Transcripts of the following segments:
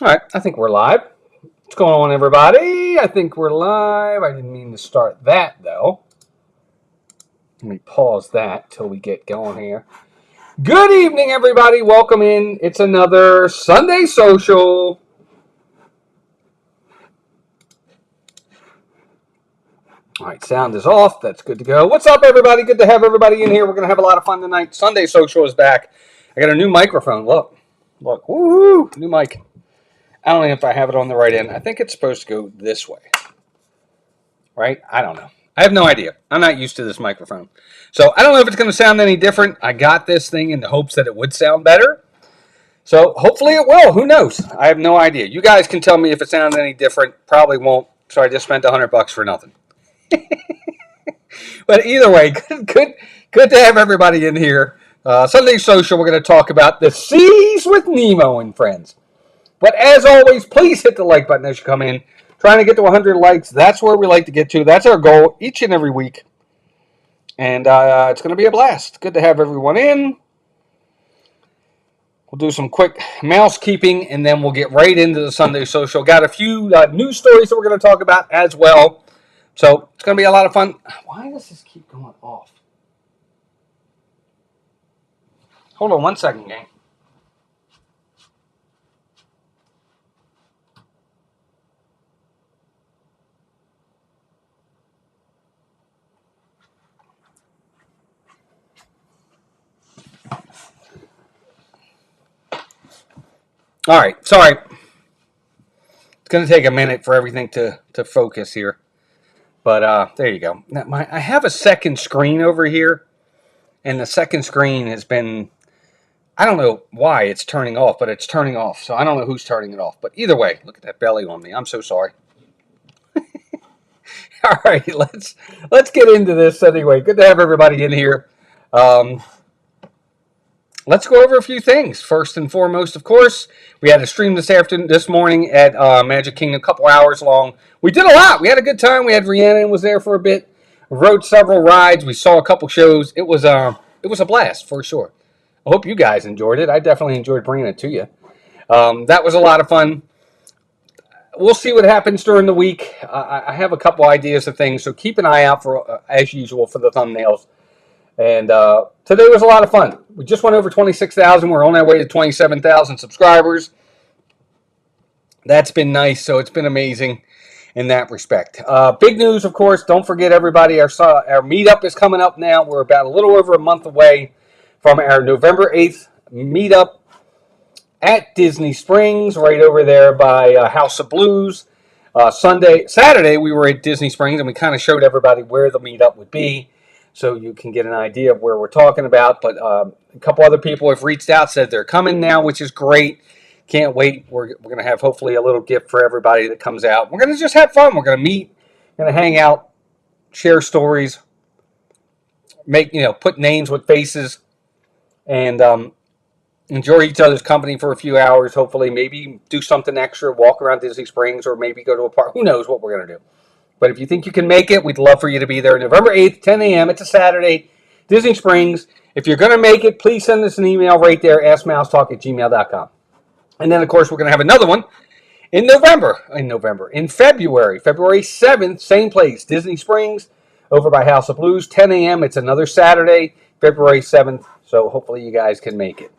All right, I think we're live. What's going on, everybody? I think we're live. I didn't mean to start that, though. Let me pause that till we get going here. Good evening, everybody. Welcome in. It's another Sunday Social. All right, sound is off. That's good to go. What's up, everybody? Good to have everybody in here. We're going to have a lot of fun tonight. Sunday Social is back. I got a new microphone. Look. Woohoo! New mic. I don't know if I have it on the right end. I think it's supposed to go this way. Right? I don't know. I have no idea. I'm not used to this microphone. So I don't know if it's going to sound any different. I got this thing in the hopes that it would sound better. So hopefully it will. Who knows? I have no idea. You guys can tell me if it sounds any different. Probably won't. So I just spent $100 for nothing. But either way, good to have everybody in here. Sunday Social, we're going to talk about the seas with Nemo and friends. But as always, please hit the like button as you come in. Trying to get to 100 likes. That's where we like to get to. That's our goal each and every week. And it's going to be a blast. Good to have everyone in. We'll do some quick mouse keeping, and then we'll get right into the Sunday Social. Got a few news stories that we're going to talk about as well. So it's going to be a lot of fun. Why does this keep going off? Hold on one second, gang. All right, sorry. It's going to take a minute for everything to focus here. But there you go. Now, I have a second screen over here, and the second screen has been, I don't know why it's turning off, but it's turning off. So I don't know who's turning it off. But either way, look at that belly on me. I'm so sorry. All right, let's get into this anyway. Good to have everybody in here. Um, let's go over a few things. First and foremost, of course, we had a stream this morning at Magic Kingdom, a couple hours long. We did a lot. We had a good time. We had Rhiannon was there for a bit. Rode several rides. We saw a couple shows. It was a blast for sure. I hope you guys enjoyed it. I definitely enjoyed bringing it to you. That was a lot of fun. We'll see what happens during the week. I have a couple ideas of things, so keep an eye out for, as usual, for the thumbnails. And today was a lot of fun. We just went over 26,000. We're on our way to 27,000 subscribers. That's been nice, so it's been amazing in that respect. Big news, of course. Don't forget, everybody, our meetup is coming up now. We're about a little over a month away from our November 8th meetup at Disney Springs, right over there by House of Blues. Saturday, we were at Disney Springs, and we kind of showed everybody where the meetup would be, so you can get an idea of where we're talking about. But a couple other people have reached out, said they're coming now, which is great. Can't wait. We're going to have hopefully a little gift for everybody that comes out. We're going to just have fun. We're going to meet, going to hang out, share stories, put names with faces, and enjoy each other's company for a few hours. Hopefully, maybe do something extra, walk around Disney Springs, or maybe go to a park. Who knows what we're going to do. But if you think you can make it, we'd love for you to be there. November 8th, 10 a.m. It's a Saturday, Disney Springs. If you're going to make it, please send us an email right there, askmousetalk@gmail.com. And then, of course, we're going to have another one in February 7th, same place, Disney Springs, over by House of Blues, 10 a.m. It's another Saturday, February 7th. So hopefully you guys can make it.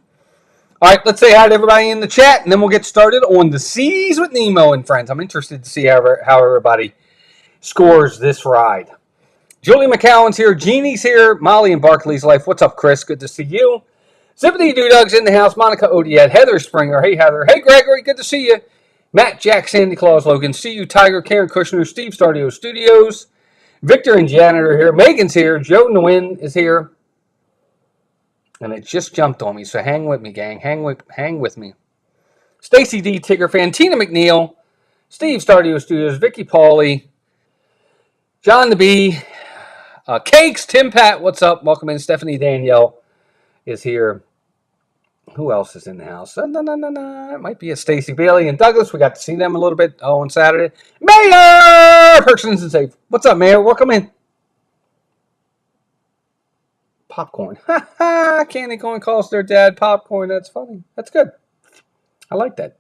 All right, let's say hi to everybody in the chat, and then we'll get started on the seas with Nemo and friends. I'm interested to see how everybody scores this ride. Julie McCowan's here. Jeannie's here. Molly and Barclays Life. What's up, Chris? Good to see you. Zippity Doodug's in the house. Monica Odiette. Heather Springer. Hey, Heather. Hey, Gregory. Good to see you. Matt, Jack, Sandy Claus, Logan. See you, Tiger, Karen Kushner, Steve Stardio Studios. Victor and Janet are here. Megan's here. Joe Nguyen is here. And it just jumped on me, so hang with me, gang. Hang with me. Stacy D. Tigger fan. Tina McNeil. Steve Stardio Studios. Vicky Pauly. John the Bee. Cakes. Tim Pat. What's up? Welcome in. Stephanie Danielle is here. Who else is in the house? It might be a Stacy Bailey and Douglas. We got to see them a little bit on Saturday. Mayor Persons and Safe. What's up, Mayor? Welcome in. Popcorn. Candy corn calls their dad popcorn. That's funny. That's good. I like that.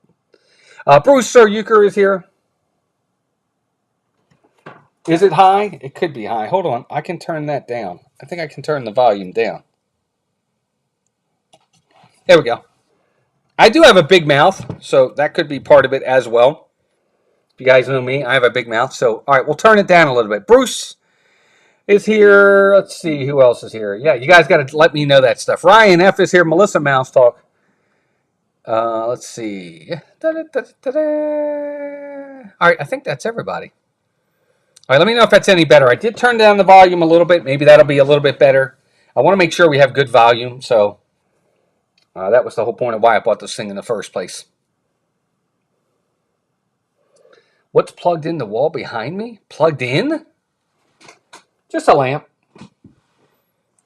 Bruce Sir Euchre is here. Is it high? It could be high. Hold on. I can turn that down. I think I can turn the volume down. There we go. I do have a big mouth, so that could be part of it as well. If you guys know me, I have a big mouth. So, all right, we'll turn it down a little bit. Bruce is here. Let's see who else is here. Yeah, you guys got to let me know that stuff. Ryan F is here. Melissa Mouse Talk. Let's see. Da-da-da-da-da. All right, I think that's everybody. All right, let me know if that's any better. I did turn down the volume a little bit. Maybe that'll be a little bit better. I want to make sure we have good volume, so that was the whole point of why I bought this thing in the first place. What's plugged in the wall behind me? Plugged in? Just a lamp.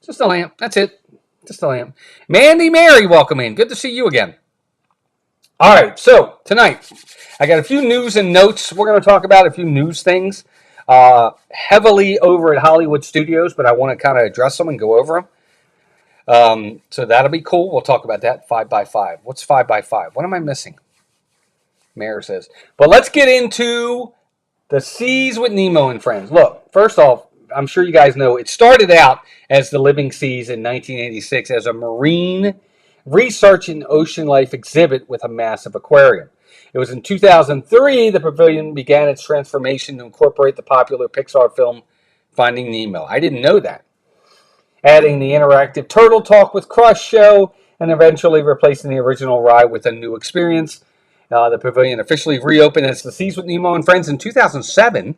Just a lamp. That's it. Just a lamp. Mandy Mary, welcome in. Good to see you again. All right, so tonight I got a few news and notes. We're going to talk about a few news things. Heavily over at Hollywood Studios, but I want to kind of address them and go over them. So that'll be cool. We'll talk about that. 5x5. What's 5x5? What am I missing? Mayor says. But let's get into the Seas with Nemo and Friends. Look, first off, I'm sure you guys know it started out as the Living Seas in 1986 as a marine research and ocean life exhibit with a massive aquarium. It was in 2003 the pavilion began its transformation to incorporate the popular Pixar film Finding Nemo. I didn't know that. Adding the interactive Turtle Talk with Crush show and eventually replacing the original ride with a new experience. The pavilion officially reopened as the Seas with Nemo and Friends in 2007,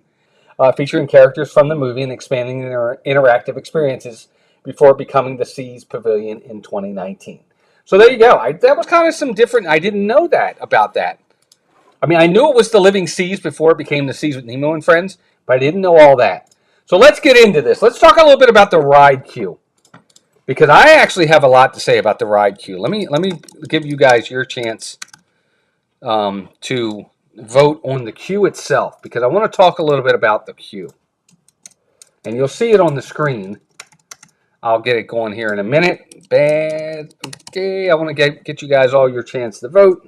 featuring characters from the movie and expanding their interactive experiences before becoming the Seas Pavilion in 2019. So there you go. That was kind of some different. I didn't know that about that. I mean, I knew it was the Living Seas before it became the Seas with Nemo and Friends, but I didn't know all that. So let's get into this. Let's talk a little bit about the ride queue, because I actually have a lot to say about the ride queue. Let me give you guys your chance to vote on the queue itself, because I want to talk a little bit about the queue. And you'll see it on the screen. I'll get it going here in a minute. Bad. Okay, I want to get you guys all your chance to vote.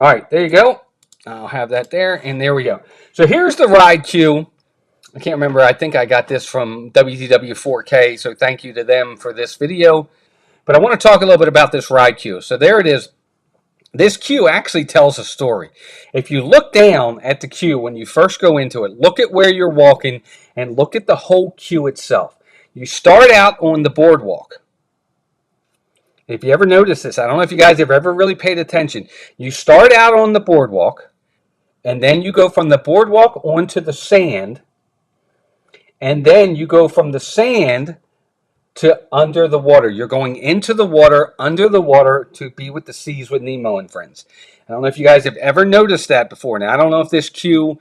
All right, there you go. I'll have that there, and there we go. So here's the ride queue. I can't remember. I think I got this from WTW4K, so thank you to them for this video. But I want to talk a little bit about this ride queue. So there it is. This queue actually tells a story. If you look down at the queue when you first go into it, look at where you're walking and look at the whole queue itself. You start out on the boardwalk. If you ever notice this, I don't know if you guys have ever really paid attention. You start out on the boardwalk, and then you go from the boardwalk onto the sand, and then you go from the sand to under the water. You're going into the water, under the water, to be with the Seas with Nemo and Friends. I don't know if you guys have ever noticed that before. Now, I don't know if this queue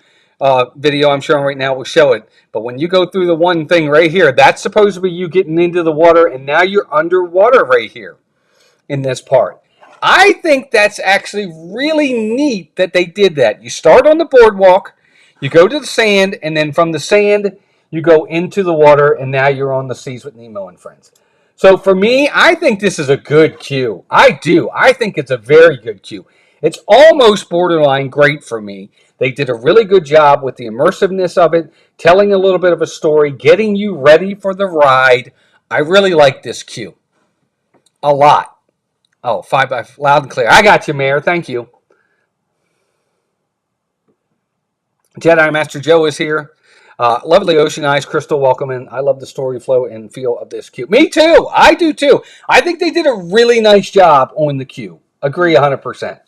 video I'm showing right now will show it, but when you go through the one thing right here, that's supposed to be you getting into the water, and now you're underwater right here in this part. I think that's actually really neat that they did that. You start on the boardwalk, you go to the sand, and then from the sand, you go into the water, and now you're on the Seas with Nemo and Friends. So for me, I think this is a good queue. I do. I think it's a very good queue. It's almost borderline great for me. They did a really good job with the immersiveness of it, telling a little bit of a story, getting you ready for the ride. I really like this queue. A lot. Oh, 5x loud and clear. I got you, Mayor. Thank you. Jedi Master Joe is here. Lovely Ocean Eyes, Crystal, welcome in. I love the story flow and feel of this queue. Me too. I do too. I think they did a really nice job on the queue. Agree 100%.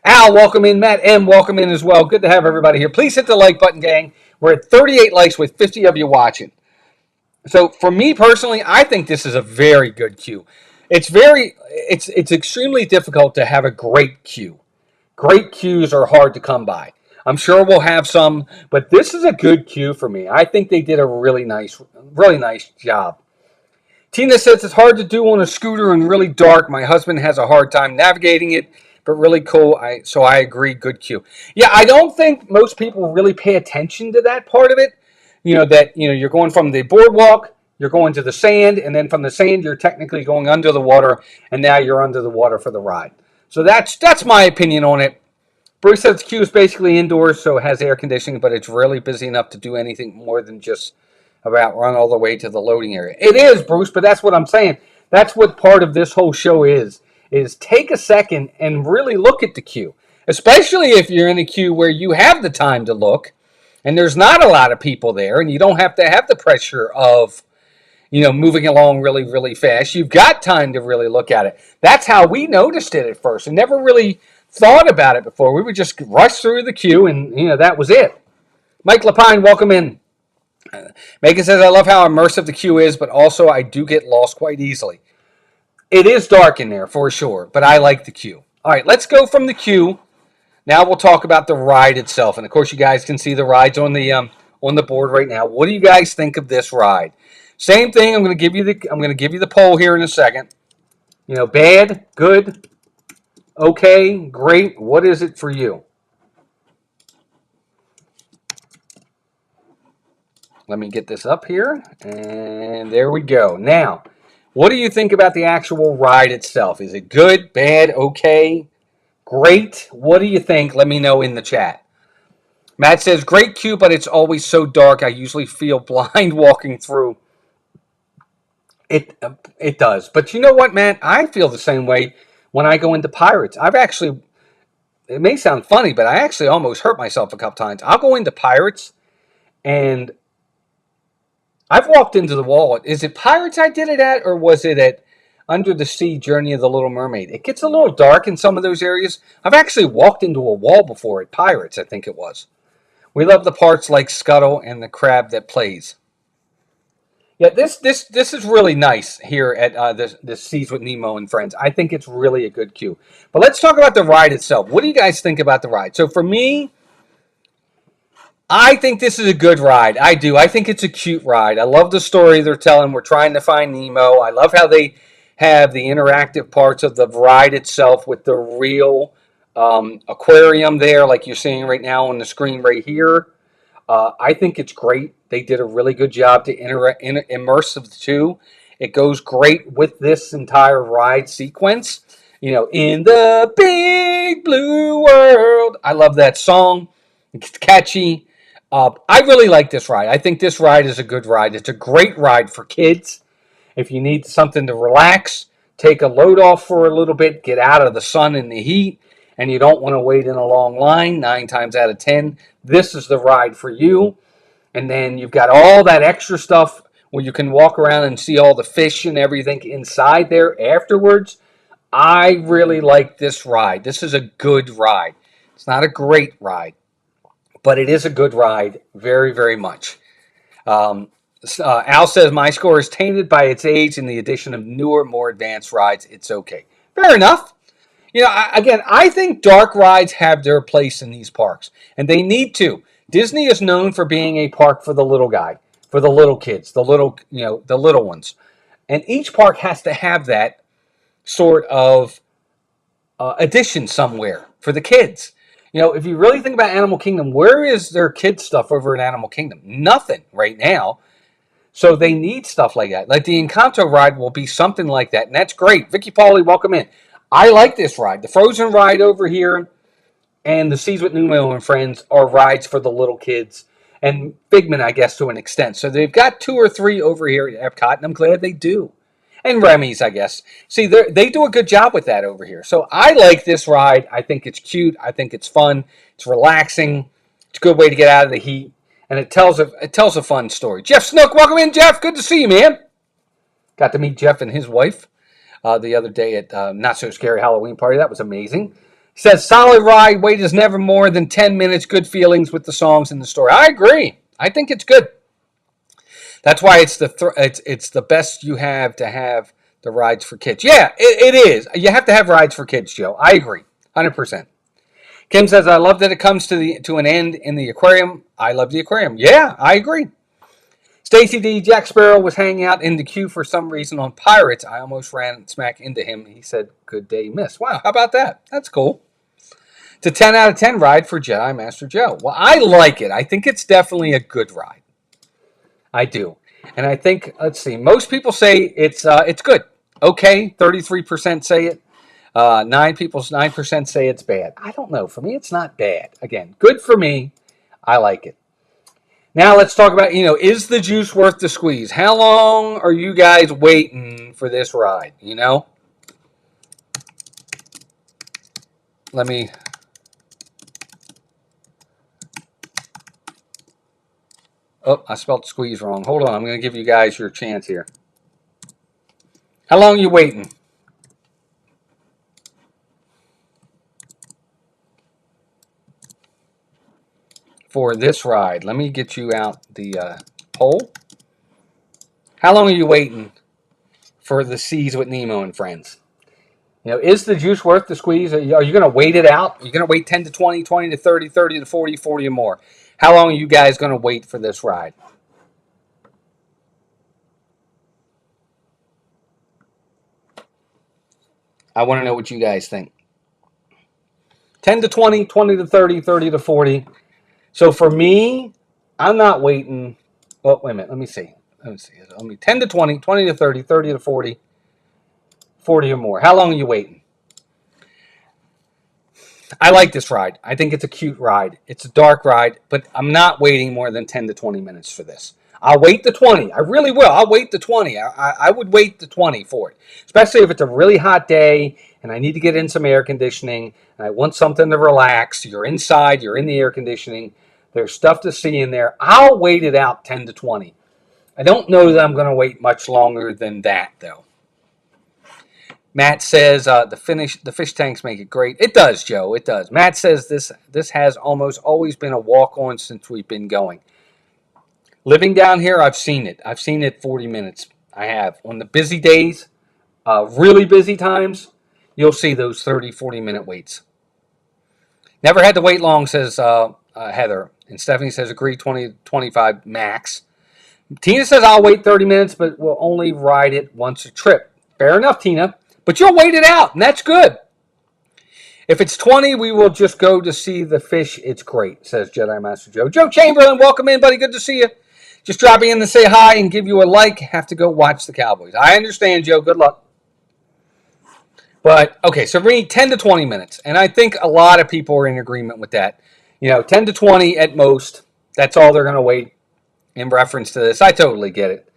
Al, welcome in. Matt M, welcome in as well. Good to have everybody here. Please hit the like button, gang. We're at 38 likes with 50 of you watching. So for me personally, I think this is a very good queue. It's extremely difficult to have a great queue. Great queues are hard to come by. I'm sure we'll have some, but this is a good queue for me. I think they did a really nice job. Tina says it's hard to do on a scooter and really dark. My husband has a hard time navigating it, but really cool. So I agree, good queue. Yeah, I don't think most people really pay attention to that part of it. You're going from the boardwalk you're going to the sand, and then from the sand, you're technically going under the water, and now you're under the water for the ride. So that's my opinion on it. Bruce says the queue is basically indoors, so it has air conditioning, but it's really busy enough to do anything more than just about run all the way to the loading area. It is, Bruce, but that's what I'm saying. That's what part of this whole show is take a second and really look at the queue, especially if you're in a queue where you have the time to look and there's not a lot of people there and you don't have to have the pressure of moving along really, really fast. You've got time to really look at it. That's how we noticed it at first and never really thought about it before. We would just rush through the queue and, that was it. Mike Lapine, welcome in. Megan says, I love how immersive the queue is, but also I do get lost quite easily. It is dark in there for sure, but I like the queue. All right, let's go from the queue. Now we'll talk about the ride itself. And of course, you guys can see the rides on the board right now. What do you guys think of this ride? Same thing. I'm going to give you the poll here in a second. Bad, good, okay, great. What is it for you? Let me get this up here, and there we go. Now, what do you think about the actual ride itself? Is it good, bad, okay, great? What do you think? Let me know in the chat. Matt says, great queue, but it's always so dark. I usually feel blind walking through. It does. But you know what, Matt? I feel the same way when I go into Pirates. It may sound funny, but I actually almost hurt myself a couple times. I'll go into Pirates, and I've walked into the wall. Is it Pirates I did it at, or was it at Under the Sea Journey of the Little Mermaid? It gets a little dark in some of those areas. I've actually walked into a wall before at Pirates, I think it was. We love the parts like Scuttle and the crab that plays. Yeah, this is really nice here at this Seas with Nemo and Friends. I think it's really a good queue. But let's talk about the ride itself. What do you guys think about the ride? So for me, I think this is a good ride. I do. I think it's a cute ride. I love the story they're telling. We're trying to find Nemo. I love how they have the interactive parts of the ride itself with the real aquarium there, like you're seeing right now on the screen right here. I think it's great. They did a really good job to immerse the two. It goes great with this entire ride sequence. In the big blue world. I love that song. It's catchy. I really like this ride. I think this ride is a good ride. It's a great ride for kids. If you need something to relax, take a load off for a little bit, get out of the sun and the heat, and you don't want to wait in a long line, 9 times out of 10, this is the ride for you. And then you've got all that extra stuff where you can walk around and see all the fish and everything inside there afterwards. I really like this ride. This is a good ride. It's not a great ride, but it is a good ride, very, very much. Al says, my score is tainted by its age and the addition of newer, more advanced rides. It's okay. Fair enough. I think dark rides have their place in these parks, and they need to. Disney is known for being a park for the little guy, for the little kids, the little ones. And each park has to have that sort of addition somewhere for the kids. If you really think about Animal Kingdom, where is their kids stuff over in Animal Kingdom? Nothing right now. So they need stuff like that. Like the Encanto ride will be something like that, and that's great. Vicky Pauly, welcome in. I like this ride. The Frozen ride over here and the Seas with Nemo and Friends are rides for the little kids. And Figment, I guess, to an extent. So they've got 2 or 3 over here at Epcot, and I'm glad they do. And Remy's, I guess. See, they do a good job with that over here. So I like this ride. I think it's cute. I think it's fun. It's relaxing. It's a good way to get out of the heat. And it tells a fun story. Jeff Snook, welcome in, Jeff. Good to see you, man. Got to meet Jeff and his wife the other day at Not So Scary Halloween Party. That was amazing. He says, solid ride. Wait is never more than 10 minutes. Good feelings with the songs and the story. I agree. I think it's good. That's why it's the best you have to have the rides for kids. Yeah, it is. You have to have rides for kids, Joe. I agree. 100%. Kim says, I love that it comes to an end in the aquarium. I love the aquarium. Yeah, I agree. Stacy D. Jack Sparrow was hanging out in the queue for some reason on Pirates. I almost ran smack into him. He said, good day, miss. Wow, how about that? That's cool. It's a 10 out of 10 ride for Jedi Master Joe. Well, I like it. I think it's definitely a good ride. I do. And I think, let's see, most people say it's good. Okay, 33% say it. 9% say it's bad. I don't know. For me, it's not bad. Again, good for me. I like it. Now let's talk about, is the juice worth the squeeze? How long are you guys waiting for this ride? Let me. Oh, I spelled squeeze wrong. Hold on. I'm going to give you guys your chance here. How long are you waiting? For this ride? Let me get you out the poll. How long are you waiting for the Seas with Nemo and Friends? Is the juice worth the squeeze? Are you going to wait it out? Are you going to wait 10 to 20, 20 to 30, 30 to 40, 40 or more? How long are you guys going to wait for this ride? I want to know what you guys think. 10 to 20, 20 to 30, 30 to 40. So for me, I'm not waiting. Oh, wait a minute. Let me see. 10 to 20, 20 to 30, 30 to 40, 40 or more. How long are you waiting? I like this ride. I think it's a cute ride. It's a dark ride, but I'm not waiting more than 10 to 20 minutes for this. I'll wait the 20. I really will. I'll wait the 20. I would wait the 20 for it, especially if it's a really hot day and I need to get in some air conditioning and I want something to relax. You're inside, you're in the air conditioning. There's stuff to see in there. I'll wait it out 10 to 20. I don't know that I'm going to wait much longer than that, though. Matt says the fish tanks make it great. It does, Joe. It does. Matt says this has almost always been a walk on since we've been going. Living down here, I've seen it. I've seen it 40 minutes. I have. On the busy days, really busy times, you'll see those 30, 40-minute waits. Never had to wait long, says Heather. And Stephanie says agree, 20, 25 max. Tina says I'll wait 30 minutes, but will only ride it once a trip. Fair enough, Tina. But you'll wait it out, and that's good. If it's 20, we will just go to see the fish. It's great, says Jedi Master Joe. Joe Chamberlain, welcome in, buddy. Good to see you. Just dropping in to say hi and give you a like. Have to go watch the Cowboys. I understand, Joe. Good luck. But, okay, so we need 10 to 20 minutes. And I think a lot of people are in agreement with that. 10 to 20 at most. That's all they're going to wait in reference to this. I totally get it.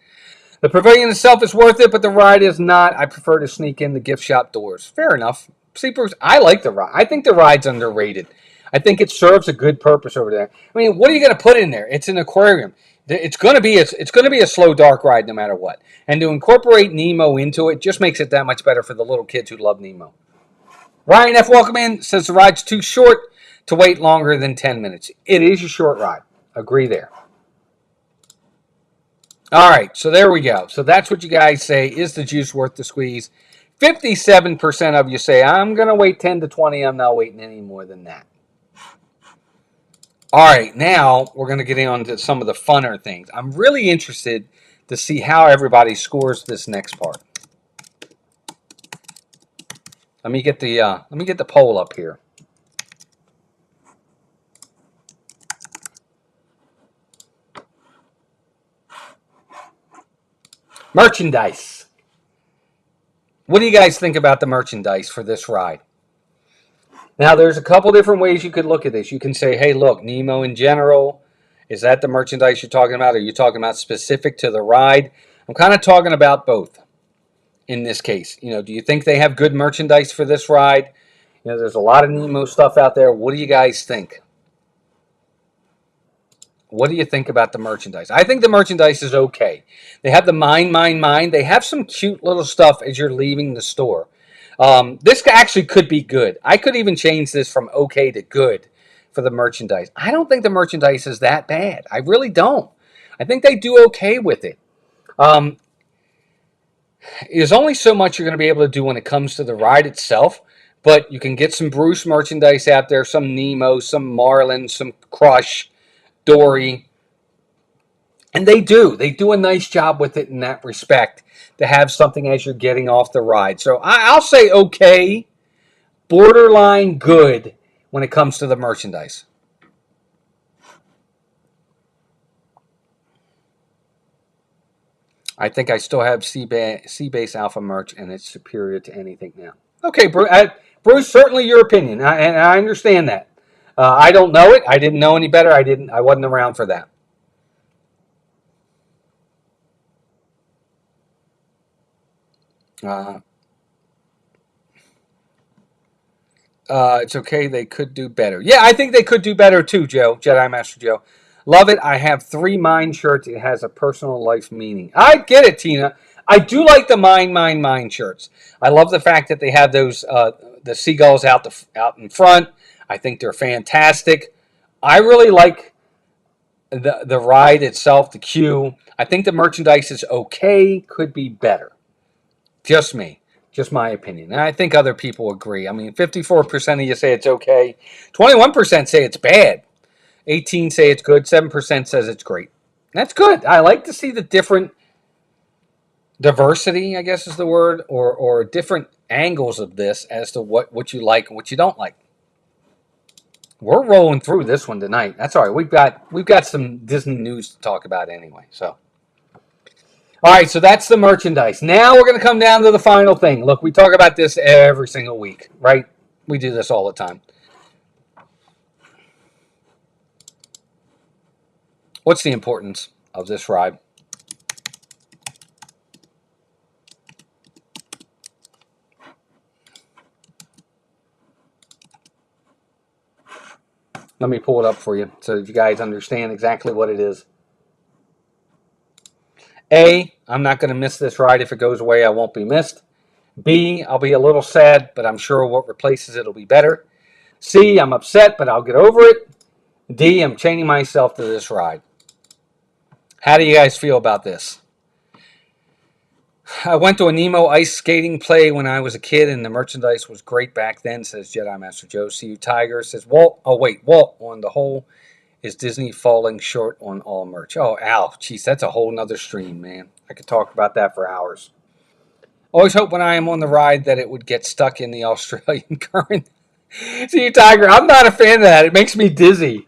The pavilion itself is worth it, but the ride is not. I prefer to sneak in the gift shop doors. Fair enough. See, Bruce, I like the ride. I think the ride's underrated. I think it serves a good purpose over there. I mean, what are you going to put in there? It's an aquarium. It's going to be a slow, dark ride no matter what. And to incorporate Nemo into it just makes it that much better for the little kids who love Nemo. Ryan F. Welcome in says the ride's too short to wait longer than 10 minutes. It is a short ride. Agree there. All right, so there we go. So that's what you guys say. Is the juice worth the squeeze? 57% of you say, I'm going to wait 10 to 20. I'm not waiting any more than that. All right, now we're going to get into some of the funner things. I'm really interested to see how everybody scores this next part. Let me get the poll up here. Merchandise. What do you guys think about the merchandise for this ride? Now, there's a couple different ways you could look at this. You can say, hey, look, Nemo in general, is that the merchandise you're talking about? Or are you talking about specific to the ride? I'm kind of talking about both in this case. Do you think they have good merchandise for this ride? There's a lot of Nemo stuff out there. What do you guys think? What do you think about the merchandise? I think the merchandise is okay. They have the mine. They have some cute little stuff as you're leaving the store. This actually could be good. I could even change this from okay to good for the merchandise. I don't think the merchandise is that bad. I really don't. I think they do okay with it. There's only so much you're going to be able to do when it comes to the ride itself, but you can get some Bruce merchandise out there, some Nemo, some Marlin, some Crush, Dory. And they do a nice job with it in that respect to have something as you're getting off the ride. So I'll say okay, borderline good when it comes to the merchandise. I think I still have Sea-Base Alpha merch, and it's superior to anything now. Okay, Bruce, certainly your opinion, and I understand that. I don't know it. I didn't know any better. I wasn't around for that. Uh, it's okay. They could do better. Yeah, I think they could do better too, Joe. Jedi Master Joe. Love it. I have 3 mine shirts. It has a personal life meaning. I get it, Tina. I do like the mine shirts. I love the fact that they have those the seagulls out in front. I think they're fantastic. I really like the ride itself, the queue. I think the merchandise is okay. Could be better. Just me. Just my opinion. And I think other people agree. I mean, 54% of you say it's okay. 21% say it's bad. 18 say it's good. 7% says it's great. That's good. I like to see the different diversity, I guess is the word, or different angles of this as to what you like and what you don't like. We're rolling through this one tonight. That's all right. We've got some Disney news to talk about anyway. So, all right. So that's the merchandise. Now we're going to come down to the final thing. Look, we talk about this every single week, right? We do this all the time. What's the importance of this ride? Let me pull it up for you so you guys understand exactly what it is. A, I'm not going to miss this ride. If it goes away, I won't be missed. B, I'll be a little sad, but I'm sure what replaces it will be better. C, I'm upset, but I'll get over it. D, I'm chaining myself to this ride. How do you guys feel about this? I went to a Nemo ice skating play when I was a kid, and the merchandise was great back then, says Jedi Master Joe. See you, Tiger, says Walt. Oh, wait, Walt, on the whole, is Disney falling short on all merch? Oh, Al, jeez, that's a whole nother stream, man. I could talk about that for hours. Always hope when I am on the ride that it would get stuck in the Australian current. See you, Tiger. I'm not a fan of that. It makes me dizzy.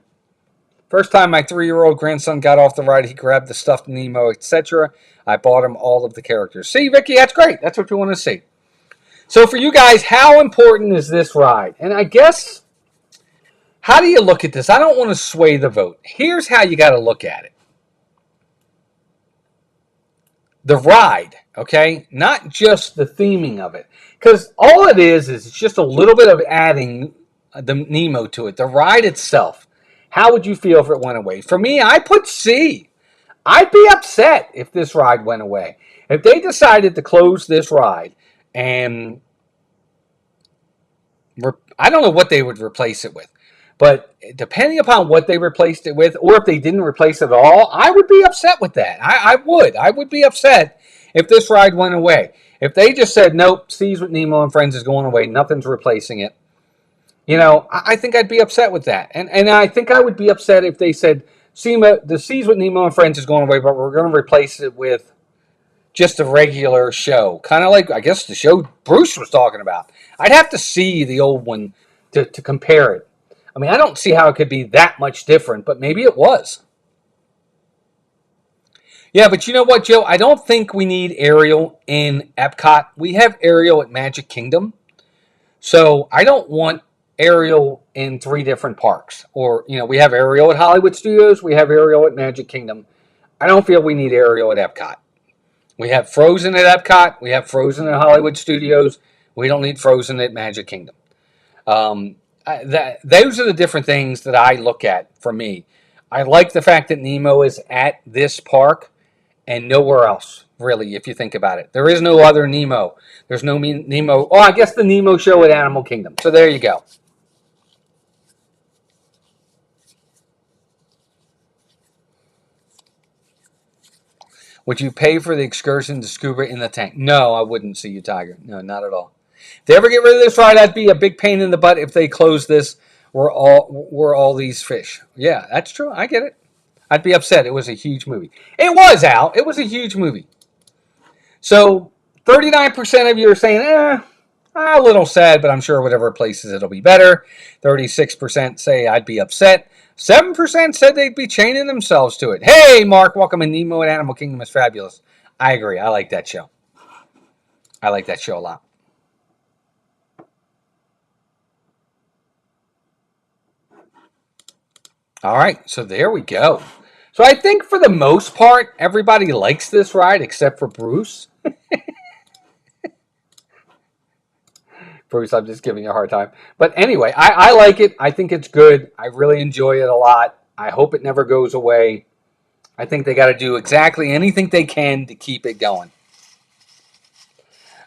First time my 3-year-old grandson got off the ride, he grabbed the stuffed Nemo, etc. I bought him all of the characters. See, Vicky, that's great. That's what you want to see. So for you guys, how important is this ride? And I guess, how do you look at this? I don't want to sway the vote. Here's how you got to look at it. The ride, okay? Not just the theming of it. Because all it is it's just a little bit of adding the Nemo to it. The ride itself. How would you feel if it went away? For me, I put C. I'd be upset if this ride went away. If they decided to close this ride and I don't know what they would replace it with. But depending upon what they replaced it with, or if they didn't replace it at all, I would be upset with that. I would. I would be upset if this ride went away. If they just said, nope, Seas with Nemo and Friends is going away, nothing's replacing it. I think I'd be upset with that. And I think I would be upset if they said, the Seas with Nemo and Friends is going away, but we're going to replace it with just a regular show. Kind of like, I guess, the show Bruce was talking about. I'd have to see the old one to compare it. I mean, I don't see how it could be that much different, but maybe it was. Yeah, but you know what, Joe? I don't think we need Ariel in Epcot. We have Ariel at Magic Kingdom. So I don't want Ariel in 3 different parks. Or, we have Ariel at Hollywood Studios. We have Ariel at Magic Kingdom. I don't feel we need Ariel at Epcot. We have Frozen at Epcot. We have Frozen at Hollywood Studios. We don't need Frozen at Magic Kingdom. Those are the different things that I look at for me. I like the fact that Nemo is at this park and nowhere else, really, if you think about it. There is no other Nemo. There's no Nemo. Oh, I guess the Nemo show at Animal Kingdom. So there you go. Would you pay for the excursion to scuba in the tank? No, I wouldn't, see you, Tiger. No, not at all. If they ever get rid of this ride, that'd be a big pain in the butt if they close this. We're all these fish. Yeah, that's true. I get it. I'd be upset. It was a huge movie. It was, Al. It was a huge movie. So 39% of you are saying, a little sad, but I'm sure whatever places it'll be better. 36% say I'd be upset. 7% said they'd be chaining themselves to it. Hey, Mark, welcome in. Nemo at Animal Kingdom is fabulous. I agree. I like that show. I like that show a lot. All right, so there we go. So I think for the most part, everybody likes this ride except for Bruce. Bruce, I'm just giving you a hard time. But anyway, I like it. I think it's good. I really enjoy it a lot. I hope it never goes away. I think they got to do exactly anything they can to keep it going.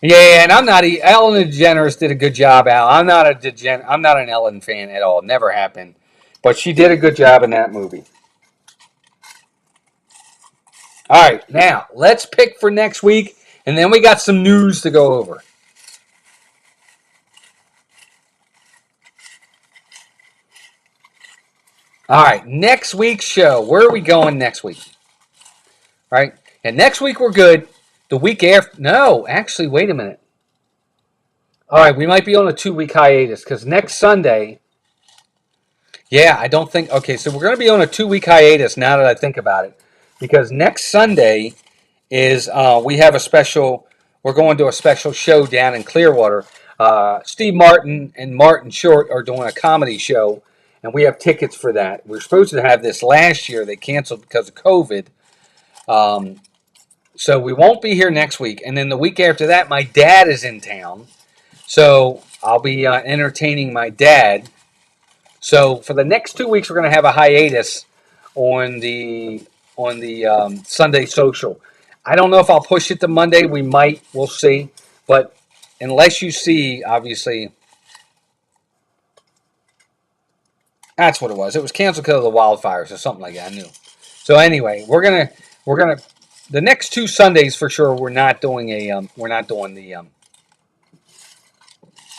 Yeah, and I'm not. Ellen DeGeneres did a good job, Al. I'm not an Ellen fan at all. Never happened. But she did a good job in that movie. All right, now let's pick for next week, and then we got some news to go over. All right, next week's show. Where are we going next week? All right, and next week we're good. The week after, no, actually, wait a minute. All right, we might be on a 2-week hiatus because next Sunday. Yeah, I don't think. Okay, so we're going to be on a 2-week hiatus now that I think about it, because next Sunday is we have a special. We're going to a special show down in Clearwater. Steve Martin and Martin Short are doing a comedy show, and we have tickets for that. We were supposed to have this last year. They canceled because of COVID. So we won't be here next week. And then the week after that, my dad is in town. So I'll be entertaining my dad. So for the next 2 weeks, we're going to have a hiatus on the Sunday social. I don't know if I'll push it to Monday. We might. We'll see. But unless you see, obviously, that's what it was. It was canceled because of the wildfires or something like that. I knew. So anyway, we're gonna the next 2 Sundays for sure. We're not doing the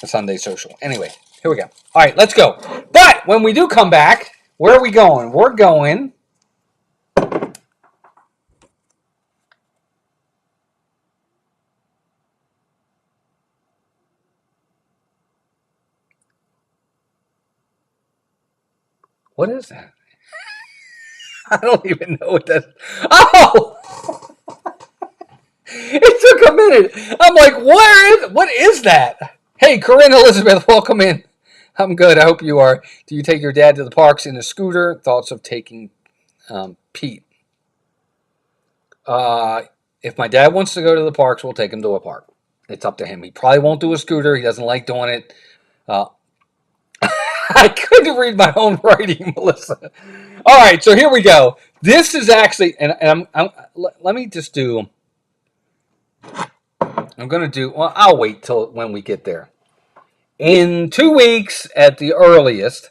Sunday social. Anyway, here we go. All right, let's go. But when we do come back, where are we going? We're going. What is that? I don't even know what that. Oh, it took a minute. I'm like, what is that? Hey, Corinne Elizabeth, welcome in. I'm good. I hope you are. Do you take your dad to the parks in a scooter? Thoughts of taking Pete? If my dad wants to go to the parks, we'll take him to a park. It's up to him. He probably won't do a scooter. He doesn't like doing it. Uh, I couldn't read my own writing, Melissa. All right, so here we go. This is actually, and let me just do. I'm going to do. Well, I'll wait till when we get there. In 2 weeks, at the earliest,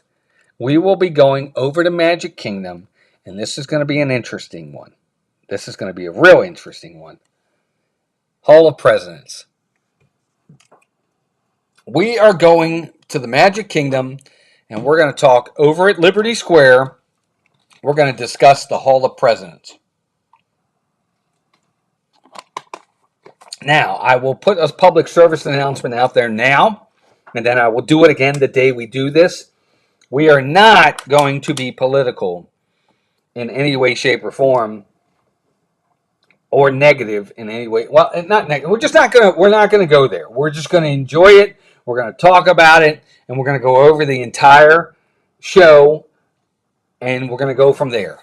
we will be going over to Magic Kingdom, and this is going to be an interesting one. This is going to be a real interesting one. Hall of Presidents. We are going to the Magic Kingdom, and we're going to talk over at Liberty Square. We're going to discuss the Hall of Presidents. Now, I will put a public service announcement out there now, and then I will do it again the day we do this. We are not going to be political in any way, shape, or form, or negative in any way. Well, not negative. We're not gonna go there. We're just gonna enjoy it. We're gonna talk about it, and we're gonna go over the entire show, and we're gonna go from there.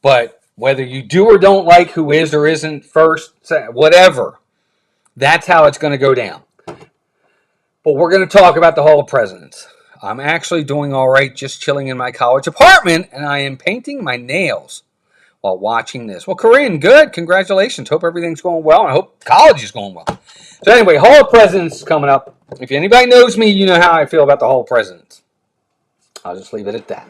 But whether you do or don't like who is or isn't first, whatever, that's how it's gonna go down. But we're gonna talk about the Hall of Presidents. I'm actually doing all right, just chilling in my college apartment, and I am painting my nails while watching this. Well, Corinne, good. Congratulations. Hope everything's going well, and I hope college is going well. So anyway, Hall of Presidents is coming up. If anybody knows me, you know how I feel about the Hall of Presidents. I'll just leave it at that.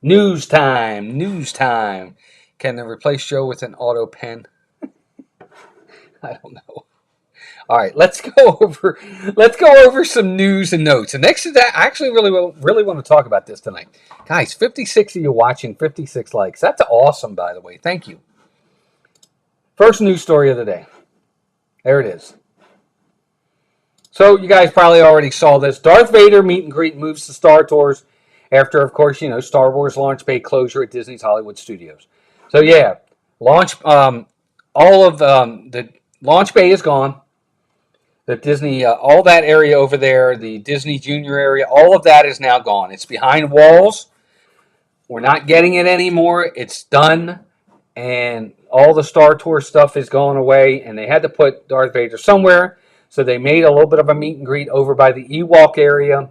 News time. News time. Can they replace Joe with an auto pen? I don't know. All right, let's go over some news and notes. And next to that, I actually really want to talk about this tonight. Guys, 56 of you watching, 56 likes. That's awesome, by the way. Thank you. First news story of the day. There it is. So you guys probably already saw this. Darth Vader meet and greet moves to Star Tours after, of course, Star Wars launch bay closure at Disney's Hollywood Studios. So yeah, Launch, all of the launch bay is gone. The Disney, all that area over there, the Disney Junior area, all of that is now gone. It's behind walls. We're not getting it anymore. It's done. And all the Star Tour stuff is going away. And they had to put Darth Vader somewhere. So they made a little bit of a meet and greet over by the Ewok area,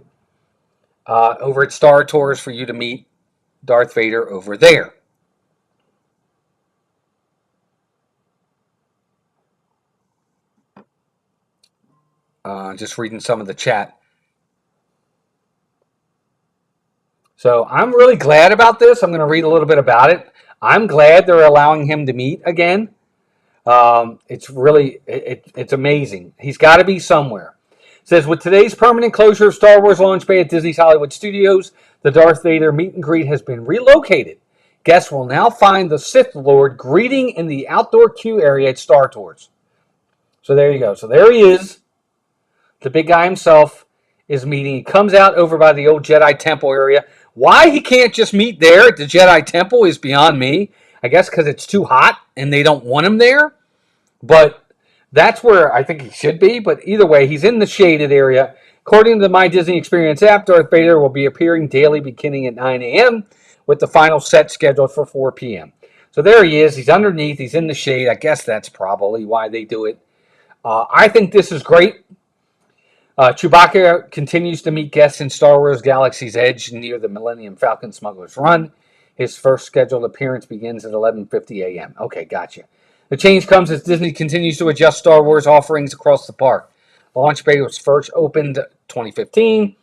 over at Star Tours, for you to meet Darth Vader over there. Just reading some of the chat. So I'm really glad about this. I'm going to read a little bit about it. I'm glad they're allowing him to meet again. It's really, it's amazing. He's got to be somewhere. It says, with today's permanent closure of Star Wars Launch Bay at Disney's Hollywood Studios, the Darth Vader meet and greet has been relocated. Guests will now find the Sith Lord greeting in the outdoor queue area at Star Tours. So there you go. So there he is. The big guy himself is meeting. He comes out over by the old Jedi Temple area. Why he can't just meet there at the Jedi Temple is beyond me. I guess because it's too hot and they don't want him there. But that's where I think he should be. But either way, he's in the shaded area. According to the My Disney Experience app, Darth Vader will be appearing daily beginning at 9 a.m. with the final set scheduled for 4 p.m. So there he is. He's underneath. He's in the shade. I guess that's probably why they do it. I think this is great. Chewbacca continues to meet guests in Star Wars Galaxy's Edge near the Millennium Falcon Smuggler's Run. His first scheduled appearance begins at 11:50 a.m. Okay, gotcha. The change comes as Disney continues to adjust Star Wars offerings across the park. Launch Bay was first opened 2015,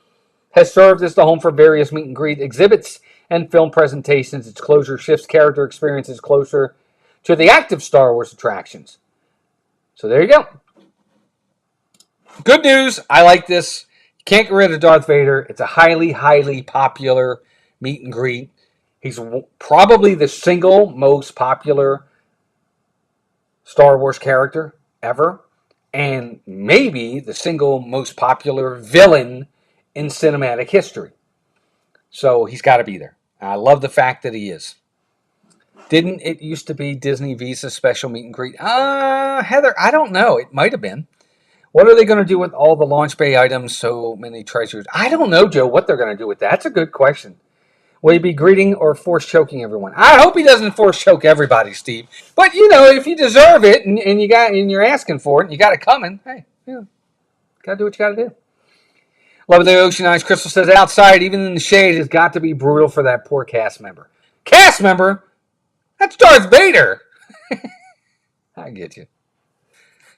has served as the home for various meet and greet exhibits and film presentations. Its closure shifts character experiences closer to the active Star Wars attractions. So there you go. Good news. I like this. You can't get rid of Darth Vader. It's a highly, highly popular meet and greet. He's probably the single most popular Star Wars character ever, and maybe the single most popular villain in cinematic history. So he's got to be there. I love the fact that he is. Didn't it used to be Disney Visa special meet and greet? Heather, I don't know. It might have been. What are they going to do with all the Launch Bay items, so many treasures? I don't know, Joe, what they're going to do with that. That's a good question. Will he be greeting or force choking everyone? I hope he doesn't force choke everybody, Steve. But, if you deserve it and you're asking for it and you got it coming, hey, got to do what you got to do. Love the Ocean Eyes. Crystal says, outside, even in the shade, has got to be brutal for that poor cast member. Cast member? That's Darth Vader. I get you.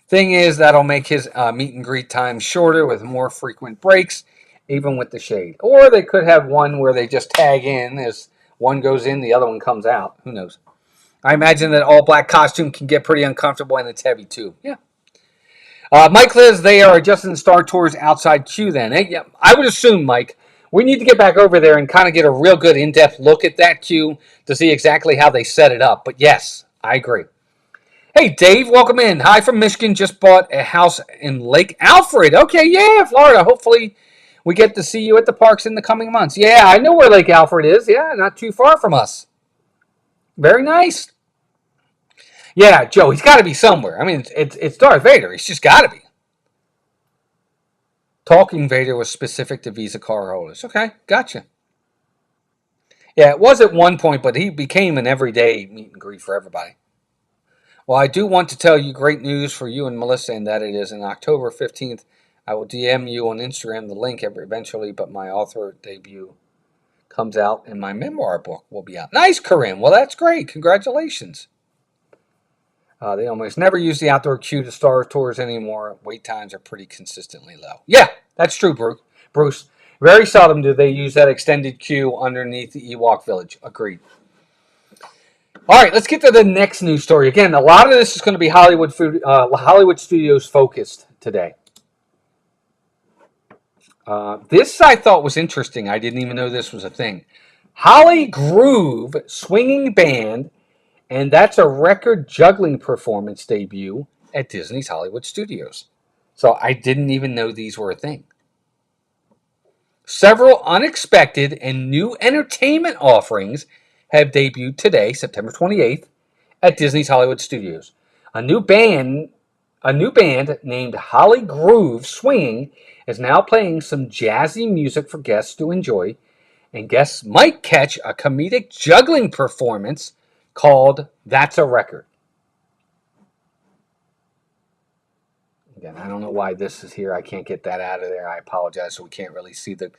Thing is, that'll make his meet and greet time shorter with more frequent breaks, even with the shade. Or they could have one where they just tag in as one goes in, the other one comes out. Who knows? I imagine that all black costume can get pretty uncomfortable and it's heavy too. Yeah. Mike says they are adjusting the Star Tours outside queue then. Yeah, I would assume, Mike, we need to get back over there and kind of get a real good in-depth look at that queue to see exactly how they set it up. But yes, I agree. Hey, Dave, welcome in. Hi from Michigan. Just bought a house in Lake Alfred. Okay, yeah, Florida. Hopefully we get to see you at the parks in the coming months. Yeah, I know where Lake Alfred is. Yeah, not too far from us. Very nice. Yeah, Joe, he's got to be somewhere. I mean, it's Darth Vader. He's just got to be. Talking Vader was specific to Visa card holders. Okay, gotcha. Yeah, it was at one point, but he became an everyday meet and greet for everybody. Well, I do want to tell you great news for you and Melissa, and that it is on October 15th. I will DM you on Instagram the link eventually, but my author debut comes out and my memoir book will be out. Nice, Corinne. Well, that's great. Congratulations. They almost never use the outdoor queue to Star Tours anymore. Wait times are pretty consistently low. Yeah, that's true, Bruce. Very seldom do they use that extended queue underneath the Ewok Village. Agreed. All right, let's get to the next news story. Again, a lot of this is going to be Hollywood Studios focused today. This I thought was interesting. I didn't even know this was a thing. Holly Groove Swinging Band, and that's a record juggling performance debut at Disney's Hollywood Studios. So I didn't even know these were a thing. Several unexpected and new entertainment offerings have debuted today, September 28th, at Disney's Hollywood Studios. A new band, a new band named Holly Groove Swinging is now playing some jazzy music for guests to enjoy, and guests might catch a comedic juggling performance called That's a Record. Again, I don't know why this is here. I can't get that out of there. I apologize, so we can't really see the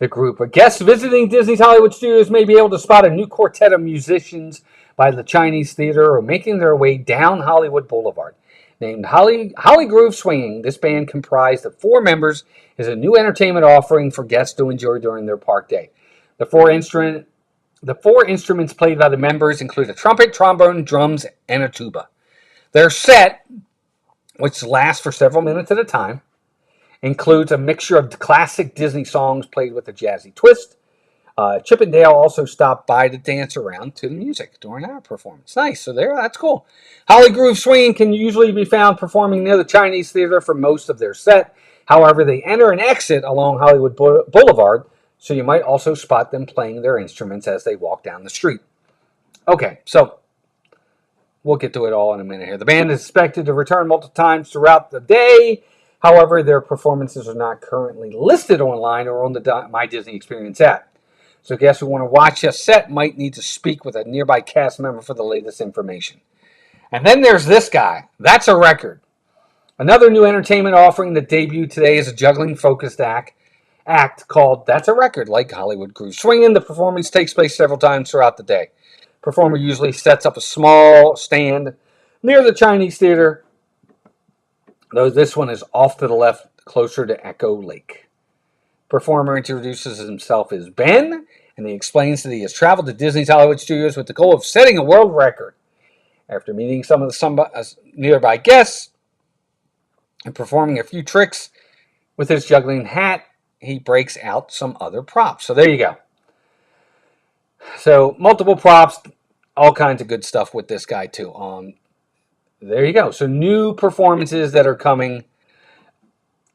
group. But guests visiting Disney's Hollywood Studios may be able to spot a new quartet of musicians by the Chinese Theater or making their way down Hollywood Boulevard. Named Holly Groove Swinging, this band comprised of 4 members is a new entertainment offering for guests to enjoy during their park day. The four instruments played by the members include a trumpet, trombone, drums, and a tuba. Their set, which lasts for several minutes at a time, includes a mixture of classic Disney songs played with a jazzy twist. Chip and Dale also stopped by to dance around to the music during our performance. Nice. So that's cool. Holly Groove Swinging can usually be found performing near the Chinese Theater for most of their set. However, they enter and exit along Hollywood Boulevard, so you might also spot them playing their instruments as they walk down the street. Okay, so we'll get to it all in a minute here. The band is expected to return multiple times throughout the day. However, their performances are not currently listed online or on the My Disney Experience app. So guests who want to watch a set might need to speak with a nearby cast member for the latest information. And then there's this guy. That's a Record. Another new entertainment offering that debuted today is a juggling-focused act called That's a Record. Like Hollywood Groove Swinging, the performance takes place several times throughout the day. Performer usually sets up a small stand near the Chinese Theater, though this one is off to the left, closer to Echo Lake. Performer introduces himself as Ben, and he explains that he has traveled to Disney's Hollywood Studios with the goal of setting a world record. After meeting some of the nearby guests and performing a few tricks with his juggling hat, he breaks out some other props. So there you go. So multiple props, all kinds of good stuff with this guy too. There you go. So new performances that are coming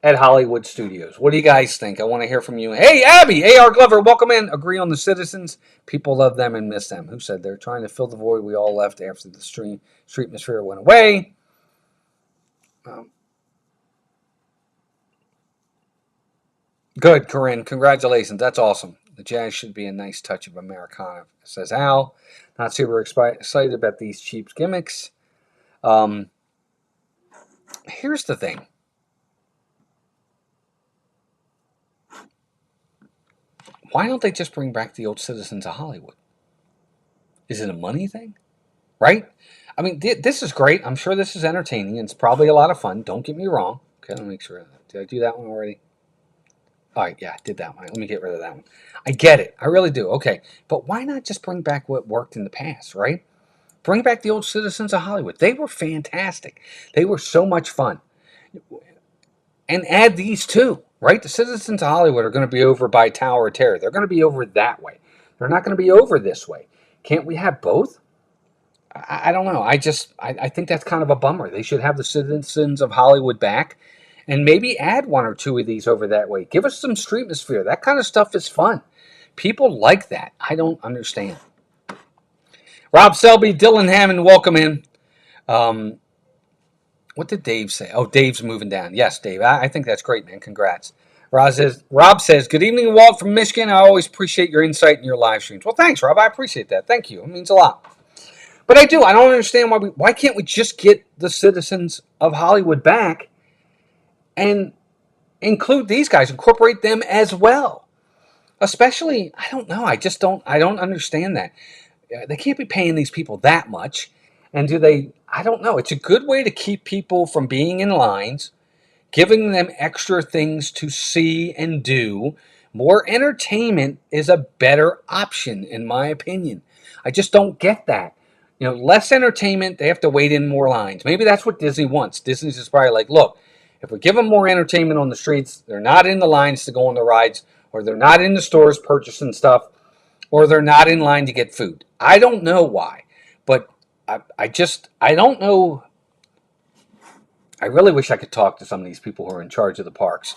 at Hollywood Studios. What do you guys think? I want to hear from you. Hey, Abby, A.R. Glover, welcome in. Agree on the citizens. People love them and miss them. Who said they're trying to fill the void we all left after the street atmosphere went away? Good, Corinne. Congratulations. That's awesome. The jazz should be a nice touch of Americana, says Al. Not super excited about these cheap gimmicks. Here's the thing. Why don't they just bring back the old citizens of Hollywood? Is it a money thing? Right? I mean, this is great. I'm sure this is entertaining. And it's probably a lot of fun. Don't get me wrong. Okay, let me make sure. Did I do that one already? All right, yeah, I did that one. Let me get rid of that one. I get it. I really do. Okay. But why not just bring back what worked in the past, right? Bring back the old citizens of Hollywood. They were fantastic. They were so much fun. And add these too, right? The citizens of Hollywood are going to be over by Tower of Terror. They're going to be over that way. They're not going to be over this way. Can't we have both? I don't know. I think that's kind of a bummer. They should have the citizens of Hollywood back and maybe add 1 or 2 of these over that way. Give us some streetmosphere. That kind of stuff is fun. People like that. I don't understand. Rob Selby, Dylan Hammond, welcome in. What did Dave say? Oh, Dave's moving down. Yes, Dave. I think that's great, man. Congrats. Rob says, good evening, Walt from Michigan. I always appreciate your insight in your live streams. Well, thanks, Rob. I appreciate that. Thank you. It means a lot. But I do. I don't understand why can't we just get the citizens of Hollywood back and include these guys, incorporate them as well. Especially, I don't know. I don't understand that. They can't be paying these people that much. And I don't know. It's a good way to keep people from being in lines, giving them extra things to see and do. More entertainment is a better option, in my opinion. I just don't get that. Less entertainment, they have to wait in more lines. Maybe that's what Disney wants. Disney's just probably like, look, if we give them more entertainment on the streets, they're not in the lines to go on the rides, or they're not in the stores purchasing stuff, or they're not in line to get food. I don't know why, but I don't know. I really wish I could talk to some of these people who are in charge of the parks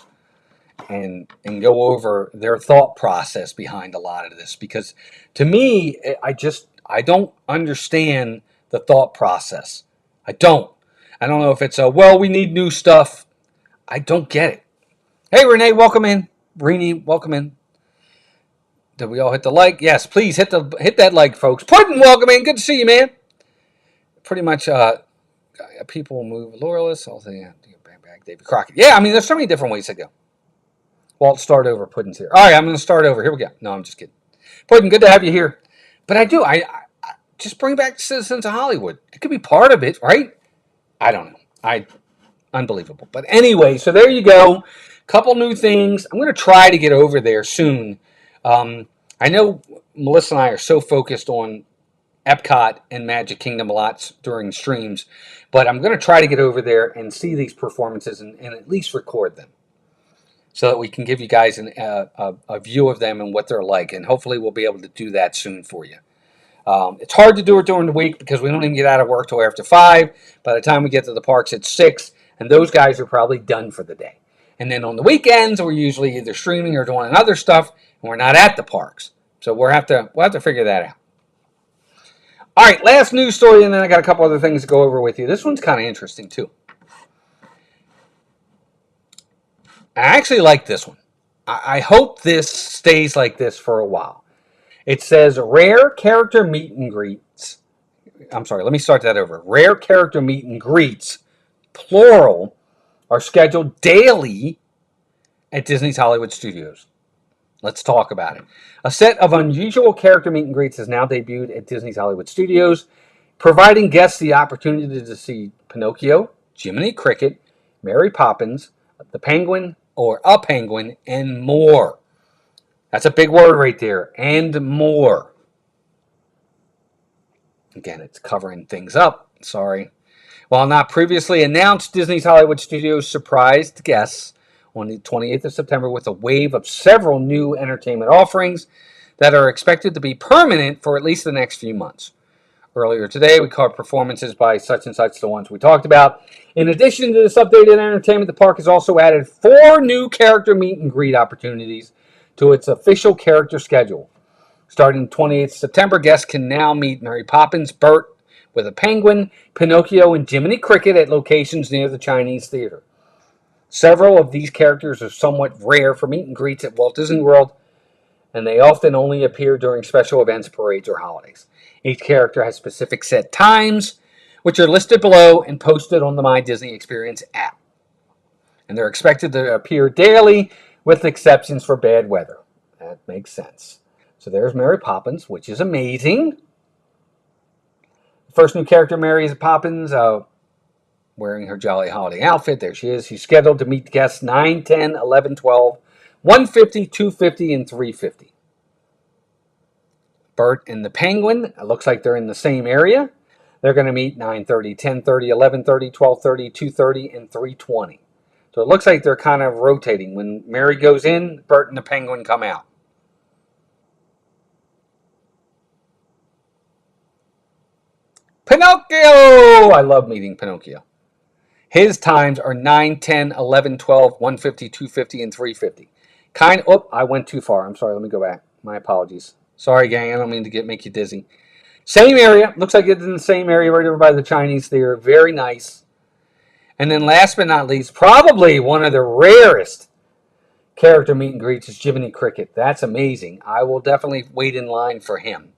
and go over their thought process behind a lot of this, because to me, I don't understand the thought process. I don't. I don't know if it's well, we need new stuff. I don't get it. Hey, Renee, welcome in. Renee, welcome in. Did we all hit the like? Yes, please hit that like, folks. Puddin', welcome in. Good to see you, man. Pretty much, people move loyalists. I'll say, back, David Crockett. Yeah, I mean, there's so many different ways to go. Walt, start over. Puddin's here. All right, I'm going to start over. Here we go. No, I'm just kidding. Puddin', good to have you here. But I just bring back Citizens of Hollywood. It could be part of it, right? I don't know. Unbelievable. But anyway, so there you go. Couple new things. I'm going to try to get over there soon. I know Melissa and I are so focused on Epcot and Magic Kingdom a lot during streams, but I'm going to try to get over there and see these performances and at least record them so that we can give you guys a view of them and what they're like, and hopefully we'll be able to do that soon for you. It's hard to do it during the week because we don't even get out of work till after 5. By the time we get to the parks, it's 6, and those guys are probably done for the day. And then on the weekends, we're usually either streaming or doing other stuff, and we're not at the parks. So we'll have to figure that out. All right, last news story, and then I got a couple other things to go over with you. This one's kind of interesting, too. I actually like this one. I hope this stays like this for a while. It says rare character meet and greets. I'm sorry, let me start that over. Rare character meet and greets, plural, are scheduled daily at Disney's Hollywood Studios. Let's talk about it. A set of unusual character meet and greets has now debuted at Disney's Hollywood Studios, providing guests the opportunity to see Pinocchio, Jiminy Cricket, Mary Poppins, the Penguin, or a Penguin, and more. That's a big word right there, and more. Again, it's covering things up. Sorry. While not previously announced, Disney's Hollywood Studios surprised guests on the 28th of September with a wave of several new entertainment offerings that are expected to be permanent for at least the next few months. Earlier today, we covered performances by such and such, the ones we talked about. In addition to this updated entertainment, the park has also added 4 new character meet and greet opportunities to its official character schedule. Starting 28th September, guests can now meet Mary Poppins, Bert with a Penguin, Pinocchio, and Jiminy Cricket at locations near the Chinese Theater. Several of these characters are somewhat rare for meet and greets at Walt Disney World, and they often only appear during special events, parades, or holidays. Each character has specific set times, which are listed below and posted on the My Disney Experience app. And they're expected to appear daily, with exceptions for bad weather. That makes sense. So there's Mary Poppins, which is amazing. The first new character, Mary Poppins, wearing her Jolly Holiday outfit. There she is. She's scheduled to meet guests 9, 10, 11, 12, 150, 250, and 350. Bert and the Penguin, it looks like they're in the same area. They're going to meet 9:30, 10:30, 11:30, 12:30, 2:30, and 3:20. So it looks like they're kind of rotating. When Mary goes in, Bert and the Penguin come out. Pinocchio! I love meeting Pinocchio. His times are 9, 10, 11, 12, 150, 250, and 350. I went too far. I'm sorry. Let me go back. My apologies. Sorry, gang. I don't mean to make you dizzy. Same area. Looks like it's in the same area right over by the Chinese Theater. Very nice. And then last but not least, probably one of the rarest character meet and greets is Jiminy Cricket. That's amazing. I will definitely wait in line for him.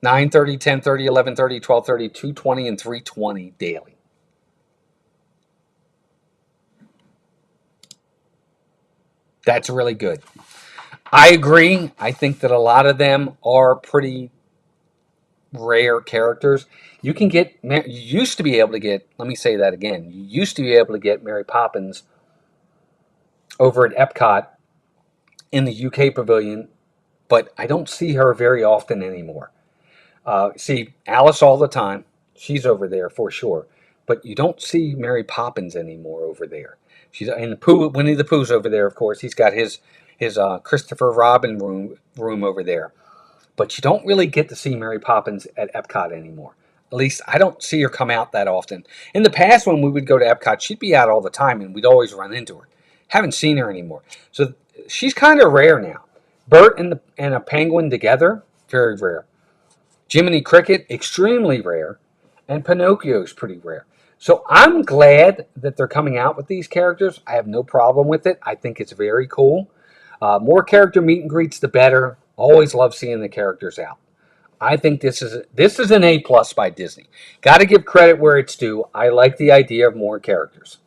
9:30, 10:30, 11:30, 12:30, 2:20, and 3:20 daily. That's really good. I agree. I think that a lot of them are pretty rare characters. You used to be able to get, let me say that again, you used to be able to get Mary Poppins over at Epcot in the UK Pavilion, but I don't see her very often anymore. See Alice all the time. She's over there for sure. But you don't see Mary Poppins anymore over there. She's in the Pooh. Winnie the Pooh's over there, of course. He's got his Christopher Robin room over there. But you don't really get to see Mary Poppins at Epcot anymore. At least I don't see her come out that often. In the past, when we would go to Epcot, she'd be out all the time, and we'd always run into her. Haven't seen her anymore. So she's kind of rare now. Bert and a Penguin together, very rare. Jiminy Cricket, extremely rare. And Pinocchio's pretty rare. So I'm glad that they're coming out with these characters. I have no problem with it. I think it's very cool. More character meet and greets, the better. Always love seeing the characters out. I think this is an A plus by Disney. Got to give credit where it's due. I like the idea of more characters.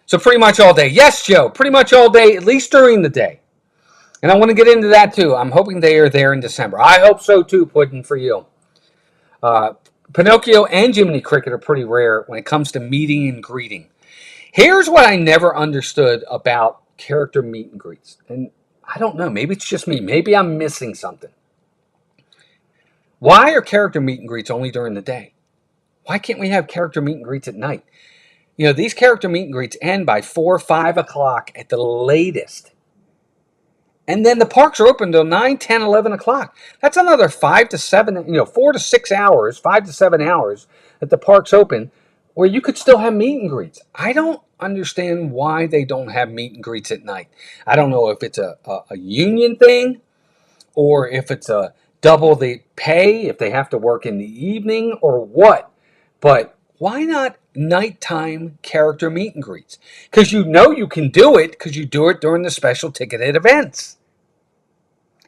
So pretty much all day. Yes, Joe. Pretty much all day, at least during the day. And I want to get into that too. I'm hoping they are there in December. I hope so too, Puddin', for you. Uh, Pinocchio and Jiminy Cricket are pretty rare when it comes to meeting and greeting. Here's what I never understood about character meet and greets. And I don't know. Maybe it's just me. Maybe I'm missing something. Why are character meet and greets only during the day? Why can't we have character meet and greets at night? You know, these character meet and greets end by 4 or 5 o'clock at the latest. And then the parks are open until 9, 10, 11 o'clock. That's another 5 to 7, 4 to 6 hours, 5 to 7 hours that the park's open where you could still have meet and greets. I don't understand why they don't have meet and greets at night. I don't know if it's a union thing or if it's a double the pay if they have to work in the evening or what. But why not nighttime character meet and greets? Because you can do it because you do it during the special ticketed events.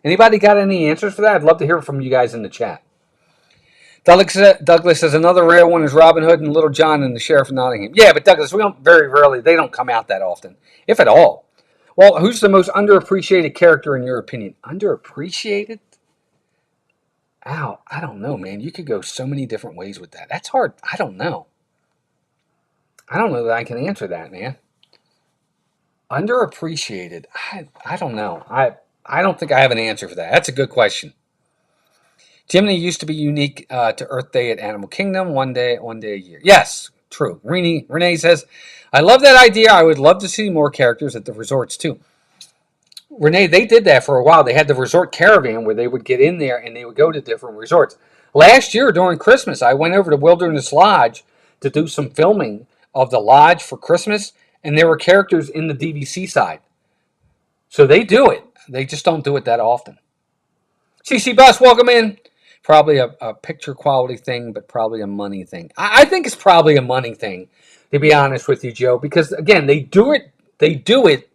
Anybody got any answers for that? I'd love to hear from you guys in the chat. Douglas says another rare one is Robin Hood and Little John and the Sheriff of Nottingham. Yeah, but Douglas, they don't come out that often, if at all. Well, who's the most underappreciated character in your opinion? Underappreciated? Ow, I don't know, man. You could go so many different ways with that. That's hard. I don't know. I don't know that I can answer that, man. Underappreciated. I don't know. I don't think I have an answer for that. That's a good question. Jiminy used to be unique to Earth Day at Animal Kingdom, one day a year. Yes, true. Renee says, I love that idea. I would love to see more characters at the resorts too. Renee, they did that for a while. They had the resort caravan where they would get in there and they would go to different resorts. Last year during Christmas, I went over to Wilderness Lodge to do some filming of the lodge for Christmas, and there were characters in the DVC side. So they do it. They just don't do it that often. CC Bus, welcome in. Probably a picture quality thing, but probably a money thing. I think it's probably a money thing, to be honest with you, Joe, because again, they do it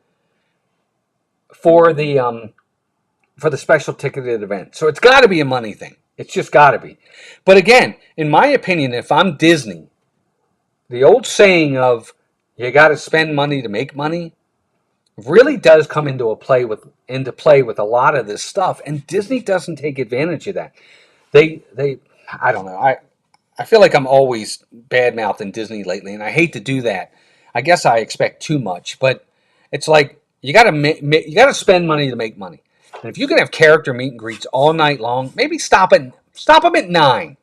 for the special ticketed event. So it's got to be a money thing. It's just got to be. But again, in my opinion, if I'm Disney, the old saying of you got to spend money to make money really does come into play with a lot of this stuff, and Disney doesn't take advantage of that. They I don't know. I feel like I'm always bad mouthing Disney lately, and I hate to do that. I guess I expect too much, but it's like you got to spend money to make money. And if you can have character meet and greets all night long, maybe stop them at 9.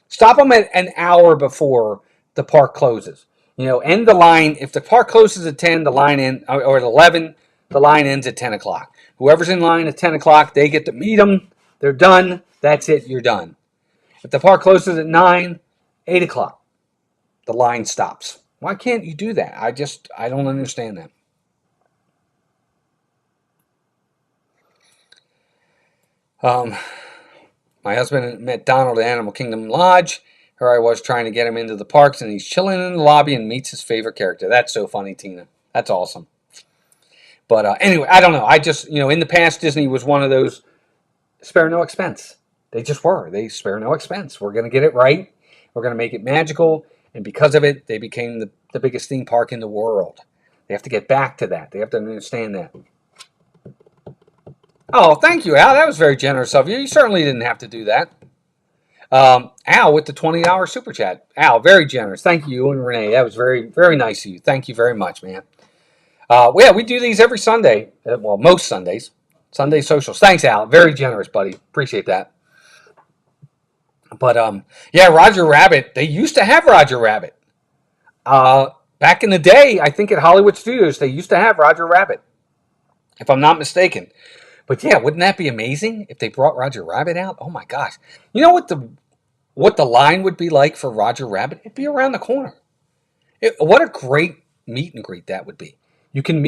Stop them at an hour before the park closes. End the line. If the park closes at 10, the line ends, or at 11, the line ends at 10 o'clock. Whoever's in line at 10 o'clock, they get to meet them. They're done. That's it. You're done. If the park closes at 9, 8 o'clock, the line stops. Why can't you do that? I don't understand that. My husband met Donald at Animal Kingdom Lodge. Here I was trying to get him into the parks, and he's chilling in the lobby and meets his favorite character. That's so funny, Tina. That's awesome. But anyway, I don't know. I just, in the past, Disney was one of those spare no expense. They just were. They spare no expense. We're going to get it right. We're going to make it magical. And because of it, they became the biggest theme park in the world. They have to get back to that. They have to understand that. Oh, thank you, Al. That was very generous of you. You certainly didn't have to do that. Al with the $20 super chat. Al, very generous. Thank you, and Renee. That was very, very nice of you. Thank you very much, man. We do these every Sunday. Well, most Sundays. Sunday socials. Thanks, Al. Very generous, buddy. Appreciate that. But Roger Rabbit. They used to have Roger Rabbit. Back in the day, I think at Hollywood Studios, they used to have Roger Rabbit, if I'm not mistaken. But yeah, wouldn't that be amazing if they brought Roger Rabbit out? Oh my gosh! You know what the line would be like for Roger Rabbit? It'd be around the corner. What a great meet and greet that would be.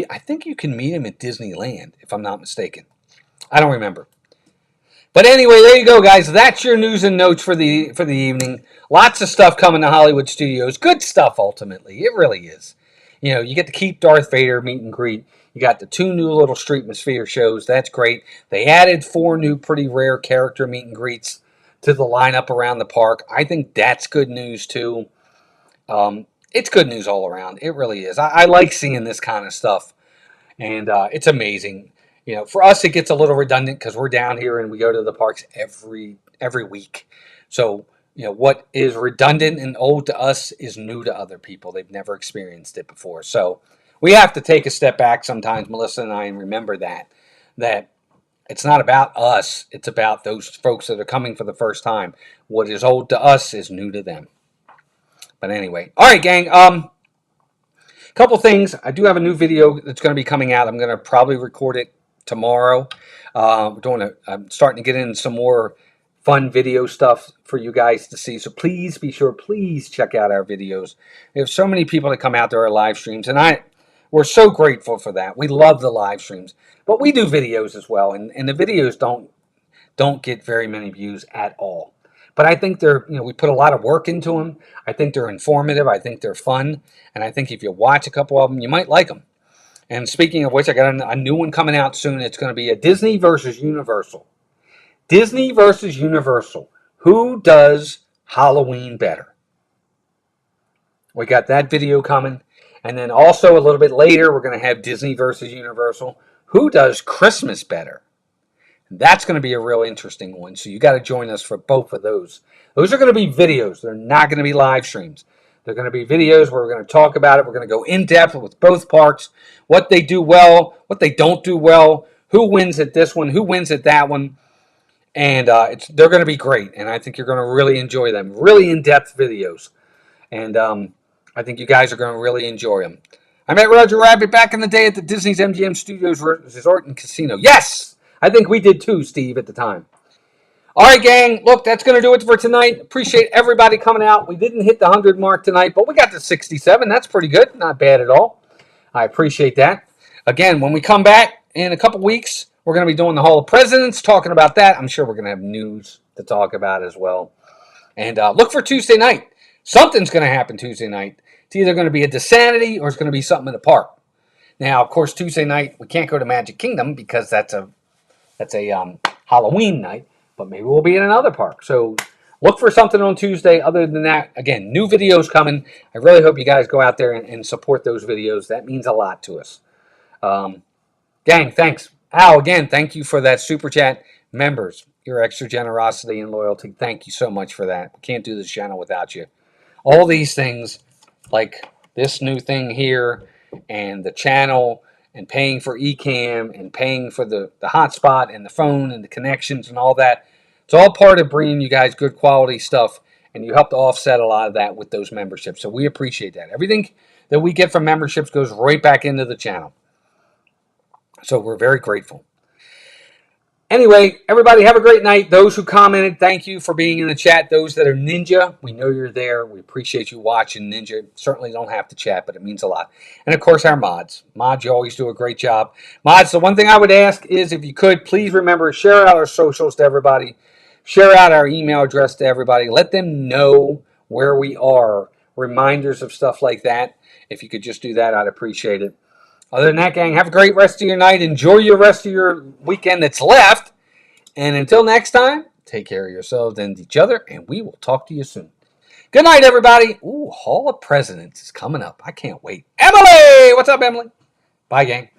I think you can meet him at Disneyland, if I'm not mistaken. I don't remember. But anyway, there you go, guys. That's your news and notes for the evening. Lots of stuff coming to Hollywood Studios. Good stuff, ultimately. It really is. You know, you get to keep Darth Vader meet and greet. You got the 2 new little Streetmosphere shows. That's great. They added 4 new pretty rare character meet and greets to the lineup around the park. I think that's good news, too. It's good news all around. It really is. I like seeing this kind of stuff. And it's amazing. You know, for us, it gets a little redundant because we're down here and we go to the parks every week. So, you know, what is redundant and old to us is new to other people. They've never experienced it before. So we have to take a step back sometimes, Melissa and I, and remember that it's not about us. It's about those folks that are coming for the first time. What is old to us is new to them. But anyway, all right, gang. Couple things. I do have a new video that's going to be coming out. I'm going to probably record it tomorrow. I'm starting to get in some more fun video stuff for you guys to see. So please be sure, please check out our videos. We have so many people that come out to our live streams, and we're so grateful for that. We love the live streams, but we do videos as well, and the videos don't get very many views at all. But I think we put a lot of work into them. I think they're informative. I think they're fun. And I think if you watch a couple of them, you might like them. And speaking of which, I got a new one coming out soon. It's going to be a Disney versus Universal. Disney versus Universal. Who does Halloween better? We got that video coming. And then also a little bit later, we're going to have Disney versus Universal. Who does Christmas better? That's going to be a real interesting one. So you got to join us for both of those. Those are going to be videos. They're not going to be live streams. They're going to be videos where we're going to talk about it. We're going to go in depth with both parks, what they do well, what they don't do well, who wins at this one, who wins at that one. And they're going to be great. And I think you're going to really enjoy them. Really in-depth videos. And I think you guys are going to really enjoy them. I met Roger Rabbit back in the day at the Disney's MGM Studios Resort and Casino. Yes! I think we did too, Steve, at the time. All right, gang. Look, that's going to do it for tonight. Appreciate everybody coming out. We didn't hit the 100 mark tonight, but we got to 67. That's pretty good. Not bad at all. I appreciate that. Again, when we come back in a couple weeks, we're going to be doing the Hall of Presidents, talking about that. I'm sure we're going to have news to talk about as well. And look for Tuesday night. Something's going to happen Tuesday night. It's either going to be a Dissanity or it's going to be something in the park. Now, of course, Tuesday night, we can't go to Magic Kingdom because that's a Halloween night, but maybe we'll be in another park. So look for something on Tuesday. Other than that, again, new videos coming. I really hope you guys go out there and support those videos. That means a lot to us. Gang, thanks. Al, again, thank you for that super chat. Members, your extra generosity and loyalty, thank you so much for that. We can't do this channel without you. All these things, like this new thing here and the channel, and paying for eCam and paying for the hotspot and the phone and the connections and all that. It's all part of bringing you guys good quality stuff, and you help to offset a lot of that with those memberships. So we appreciate that. Everything that we get from memberships goes right back into the channel. So we're very grateful. Anyway, everybody have a great night. Those who commented, thank you for being in the chat. Those that are Ninja, we know you're there. We appreciate you watching, Ninja. Certainly don't have to chat, but it means a lot. And, of course, our mods. Mods, you always do a great job. Mods, the one thing I would ask is if you could, please remember, share out our socials to everybody. Share out our email address to everybody. Let them know where we are. Reminders of stuff like that. If you could just do that, I'd appreciate it. Other than that, gang, have a great rest of your night. Enjoy your rest of your weekend that's left. And until next time, take care of yourselves and each other, and we will talk to you soon. Good night, everybody. Ooh, Hall of Presidents is coming up. I can't wait. Emily! What's up, Emily? Bye, gang.